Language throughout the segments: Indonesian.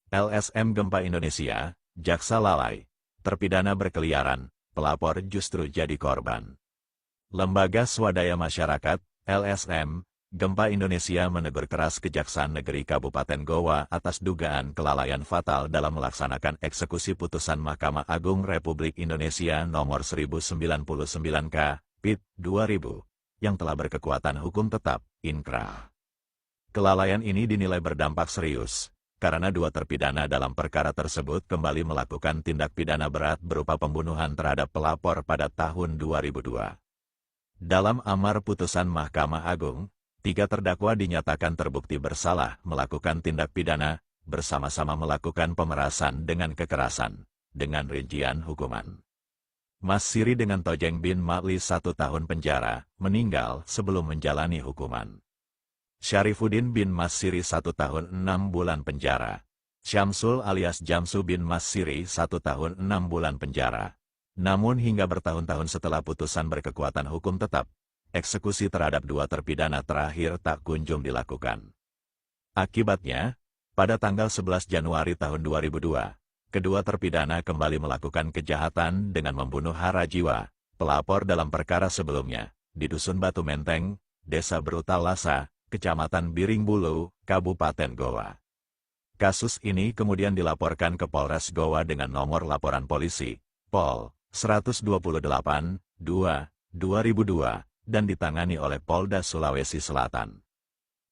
LSM Gempa Indonesia, jaksa lalai, terpidana berkeliaran, pelapor justru jadi korban. Lembaga Swadaya Masyarakat, LSM, Gempa Indonesia menegur keras Kejaksaan Negeri Kabupaten Goa atas dugaan kelalaian fatal dalam melaksanakan eksekusi putusan Mahkamah Agung Republik Indonesia nomor 1099-K, PIT 2000, yang telah berkekuatan hukum tetap, inkrah. Kelalaian ini dinilai berdampak serius, karena dua terpidana dalam perkara tersebut kembali melakukan tindak pidana berat berupa pembunuhan terhadap pelapor pada tahun 2002. Dalam amar putusan Mahkamah Agung, 3 terdakwa dinyatakan terbukti bersalah melakukan tindak pidana, bersama-sama melakukan pemerasan dengan kekerasan, dengan rincian hukuman. Mas Siri dengan Tojeng bin Ma'li 1 tahun penjara, meninggal sebelum menjalani hukuman. Syarifuddin bin Mas Siri 1 tahun 6 bulan penjara. Syamsul alias Jamsu bin Mas Siri 1 tahun 6 bulan penjara. Namun hingga bertahun-tahun setelah putusan berkekuatan hukum tetap, eksekusi terhadap 2 terpidana terakhir tak kunjung dilakukan. Akibatnya, pada tanggal 11 Januari tahun 2002, kedua terpidana kembali melakukan kejahatan dengan membunuh hara jiwa, pelapor dalam perkara sebelumnya, di Dusun Batu Menteng, Desa Brutalasa, Kecamatan Biring Bulu, Kabupaten Goa. Kasus ini kemudian dilaporkan ke Polres Goa dengan nomor laporan polisi, Pol 128-2-2002, dan ditangani oleh Polda Sulawesi Selatan.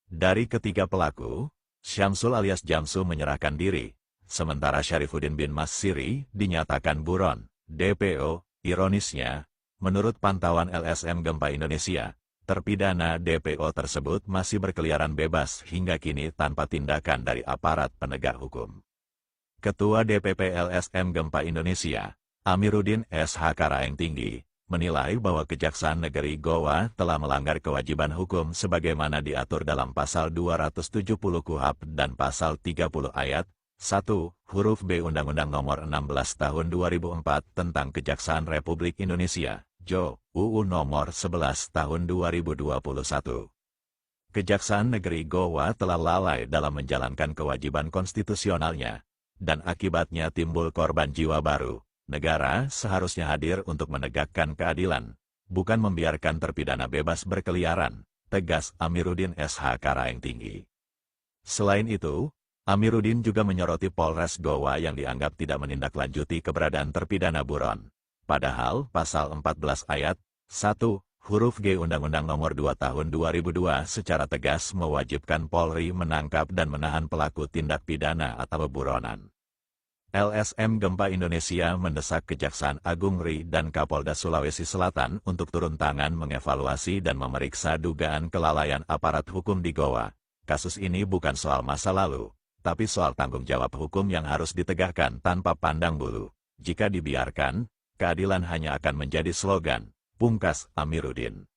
Dari ketiga pelaku, Syamsul alias Jamsu menyerahkan diri, sementara Syarifuddin bin Mas Siri dinyatakan buron, DPO. Ironisnya, menurut pantauan LSM Gempa Indonesia, terpidana DPO tersebut masih berkeliaran bebas hingga kini tanpa tindakan dari aparat penegak hukum. Ketua DPP LSM Gempa Indonesia, Amiruddin SH Karaeng Tinggi, menilai bahwa Kejaksaan Negeri Goa telah melanggar kewajiban hukum sebagaimana diatur dalam Pasal 270 KUHP dan Pasal 30 Ayat 1, huruf B Undang-Undang Nomor 16 Tahun 2004 tentang Kejaksaan Republik Indonesia, JO, UU Nomor 11 Tahun 2021. Kejaksaan Negeri Goa telah lalai dalam menjalankan kewajiban konstitusionalnya, dan akibatnya timbul korban jiwa baru. Negara seharusnya hadir untuk menegakkan keadilan, bukan membiarkan terpidana bebas berkeliaran, tegas Amiruddin SH Karaeng Tinggi. Selain itu, Amiruddin juga menyoroti Polres Goa yang dianggap tidak menindaklanjuti keberadaan terpidana buron. Padahal Pasal 14 Ayat 1, huruf G Undang-Undang Nomor 2 Tahun 2002 secara tegas mewajibkan Polri menangkap dan menahan pelaku tindak pidana atau buronan. LSM Gempa Indonesia mendesak Kejaksaan Agung RI dan Kapolda Sulawesi Selatan untuk turun tangan mengevaluasi dan memeriksa dugaan kelalaian aparat hukum di Goa. Kasus ini bukan soal masa lalu, tapi soal tanggung jawab hukum yang harus ditegakkan tanpa pandang bulu. Jika dibiarkan, keadilan hanya akan menjadi slogan, pungkas Amiruddin.